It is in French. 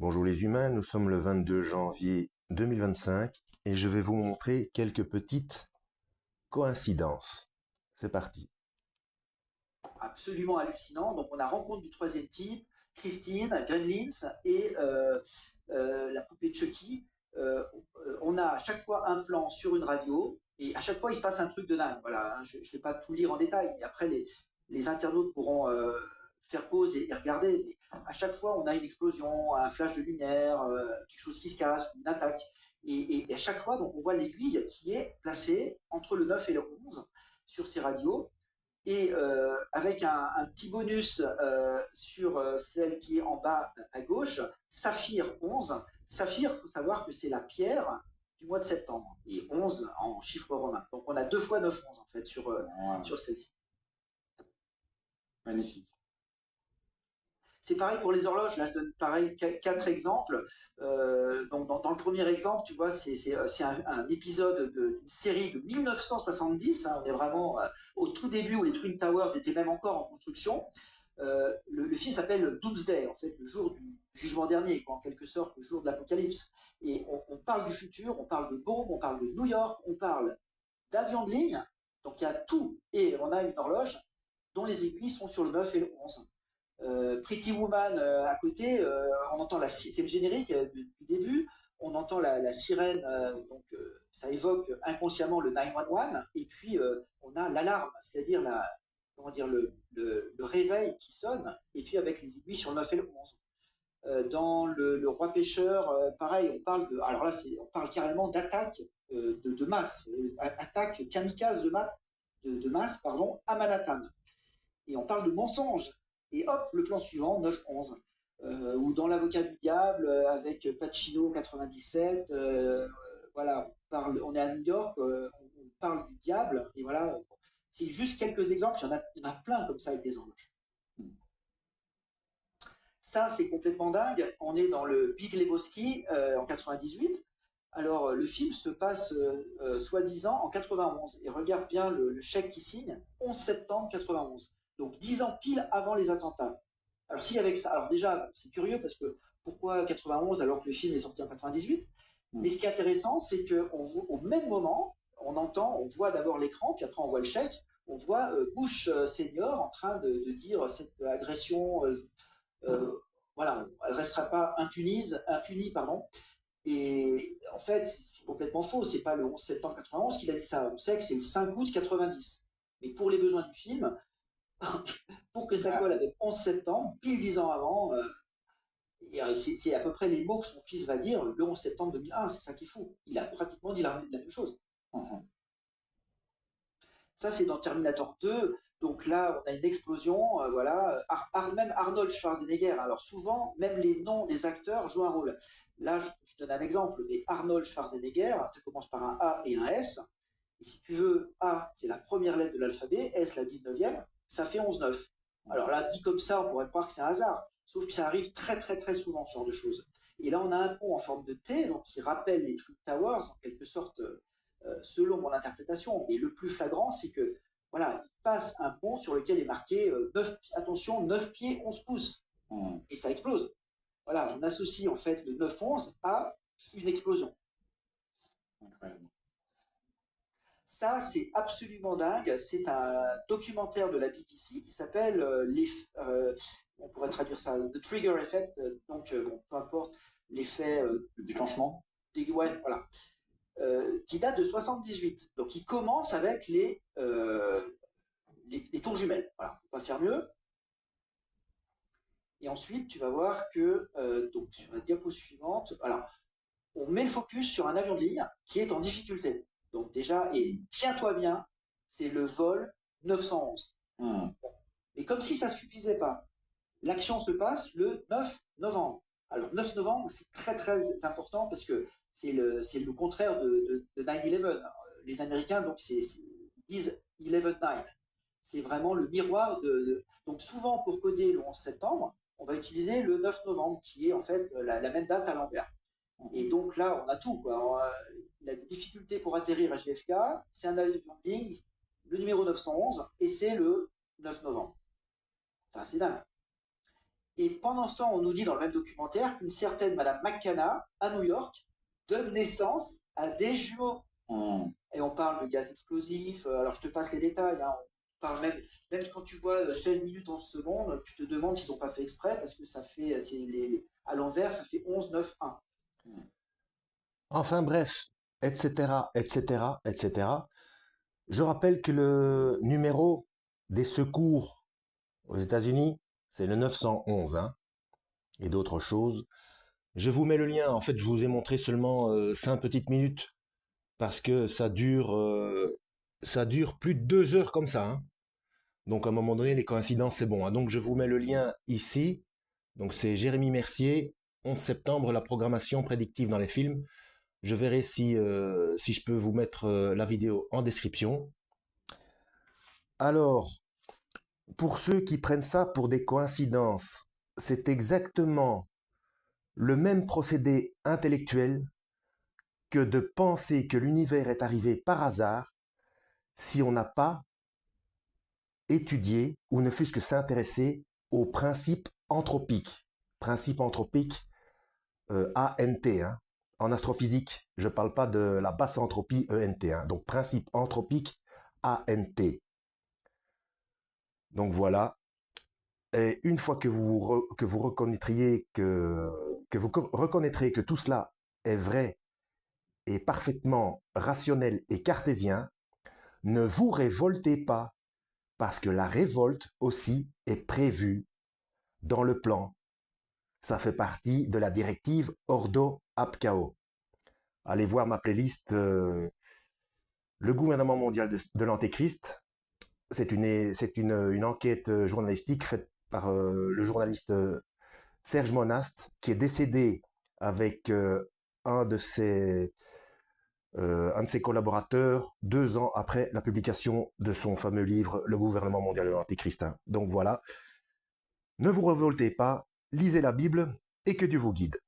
Bonjour les humains, nous sommes le 22 janvier 2025 et je vais vous montrer quelques petites coïncidences. C'est parti. Absolument hallucinant. Donc, on a Rencontre du troisième type, Christine, Gremlins et la poupée de Chucky. On a à chaque fois un plan sur une radio et à chaque fois il se passe un truc de dingue. Voilà, hein, je ne vais pas tout lire en détail, mais après les internautes pourront faire pause et regarder. Mais à chaque fois, on a une explosion, un flash de lumière, quelque chose qui se casse, une attaque. Et à chaque fois, donc, on voit l'aiguille qui est placée entre le 9 et le 11 sur ces radios. Et avec un petit bonus sur celle qui est en bas à gauche, Saphir 11. Saphir, il faut savoir que c'est la pierre du mois de septembre, et 11 en chiffre romain. Donc on a 2 fois 9 11 en fait Wow, sur celle-ci. magnifique. C'est pareil pour les horloges. Là, je donne pareil 4 exemples. Donc, dans le premier exemple, tu vois, c'est un épisode d'une série de 1970. Hein, on est vraiment au tout début où les Twin Towers étaient même encore en construction. Le film s'appelle Doomsday, en fait, le jour du jugement dernier, quoi, en quelque sorte, le jour de l'apocalypse. Et on parle du futur, on parle de bombes, on parle de New York, on parle d'avions de ligne. Donc il y a tout. Et on a une horloge dont les aiguilles sont sur le 9 et le 11. Pretty Woman à côté, on entend c'est le générique du début, on entend la sirène, donc ça évoque inconsciemment le 911, et puis on a l'alarme, c'est-à-dire comment dire, le réveil qui sonne, et puis avec les aiguilles sur le 9 et le 11. Dans le Roi Pêcheur, pareil, alors là, on parle carrément d'attaque de masse, attaque kamikaze de masse, pardon, à Manhattan. Et on parle de mensonge. Et hop, le plan suivant, 9-11. Ou dans L'Avocat du Diable, avec Pacino 97, voilà, on est à New York, on parle du diable, et voilà, c'est juste quelques exemples, il y en a plein comme ça avec des horloges. Ça, c'est complètement dingue. On est dans le Big Lebowski en 98. Alors, le film se passe soi-disant en 91. Et regarde bien le chèque qui signe, 11 septembre 91. Donc 10 ans pile avant les attentats. Alors, si avec ça, alors déjà, c'est curieux parce que pourquoi 91 alors que le film est sorti en 98? Mais ce qui est intéressant, c'est qu'au même moment, on voit d'abord l'écran, puis après on voit le chèque, on voit Bush senior en train de dire cette agression voilà, elle restera pas impunie, pardon. Et en fait, c'est complètement faux. C'est pas le 11 septembre 91 qu'il a dit ça. On sait que c'est le 5 août 90. Mais pour les besoins du film, pour que ça colle avec 11 septembre, pile 10 ans avant, c'est à peu près les mots que son fils va dire le 11 septembre 2001. C'est ça qui est fou. Il a pratiquement dit la même chose. Ça, c'est dans Terminator 2. Donc là, on a une explosion, voilà. Même Arnold Schwarzenegger. Alors souvent, même les noms des acteurs jouent un rôle. Là, je donne un exemple, mais Arnold Schwarzenegger, ça commence par un A et un S. Et si tu veux, A, c'est la première lettre de l'alphabet, S, la 19e, ça fait 11-9. Alors là, dit comme ça, on pourrait croire que c'est un hasard. Sauf que ça arrive très, très, très souvent, ce genre de choses. Et là, on a un pont en forme de T, donc qui rappelle les Twin Towers, en quelque sorte, selon mon interprétation. Mais le plus flagrant, c'est que, voilà, il passe un pont sur lequel est marqué 9 pieds, 11 pouces. Et ça explose. Voilà, on associe en fait le 9-11 à une explosion. Incroyable. Ça, c'est absolument dingue. C'est un documentaire de la BBC qui s'appelle on pourrait traduire ça, The Trigger Effect. Donc, bon, peu importe l'effet. Le déclenchement. Ouais, voilà. Qui date de 78. Donc, il commence avec les tours jumelles. Voilà, on va pas faire mieux. Et ensuite, tu vas voir que, donc, sur la diapo suivante, alors, on met le focus sur un avion de ligne qui est en difficulté. Donc déjà, et tiens-toi bien, c'est le vol 911. Et comme si ça ne suffisait pas, l'action se passe le 9 novembre. Alors 9 novembre, c'est très très important parce que c'est le contraire de 9/11. Les Américains donc disent 11/9. C'est vraiment le miroir donc souvent pour coder le 11 septembre, on va utiliser le 9 novembre qui est en fait la même date à l'envers. Et donc là, on a tout, quoi. La difficulté pour atterrir à JFK, c'est un avion de ligne, le numéro 911, et c'est le 9 novembre. Enfin, c'est dingue. Et pendant ce temps, on nous dit dans le même documentaire qu'une certaine Madame McCanna, à New York, donne naissance à des jumeaux. Et on parle de gaz explosif. Alors, je te passe les détails. Hein. On parle même quand tu vois 16 minutes 11 secondes, tu te demandes s'ils n'ont pas fait exprès parce que ça fait, à l'envers, ça fait 11, 9, 1. Enfin bref, etc., etc., etc. Je rappelle que le numéro des secours aux États-Unis, c'est le 911, hein, et d'autres choses. Je vous mets le lien. En fait, je vous ai montré seulement 5 petites minutes parce que ça dure plus de 2 heures comme ça, hein. Donc à un moment donné, les coïncidences, c'est bon, hein. Donc je vous mets le lien ici. Donc c'est Jérémy Mercier, 11 septembre, la programmation prédictive dans les films. Je verrai si je peux vous mettre la vidéo en description. Alors, pour ceux qui prennent ça pour des coïncidences, c'est exactement le même procédé intellectuel que de penser que l'univers est arrivé par hasard si on n'a pas étudié ou ne fût-ce que s'intéresser au principe anthropique. Principe anthropique ANT. Hein. En astrophysique, je ne parle pas de la basse entropie ENT. Hein. Donc principe anthropique ANT. Donc voilà. Et une fois que vous reconnaîtrez que tout cela est vrai et parfaitement rationnel et cartésien, ne vous révoltez pas, parce que la révolte aussi est prévue dans le plan. Ça fait partie de la directive Ordo Abcao. Allez voir ma playlist Le gouvernement mondial de l'Antéchrist. C'est une enquête journalistique faite par le journaliste Serge Monast, qui est décédé avec un de ses collaborateurs 2 ans après la publication de son fameux livre Le gouvernement mondial de l'Antéchrist. Donc voilà, ne vous révoltez pas, lisez la Bible et que Dieu vous guide.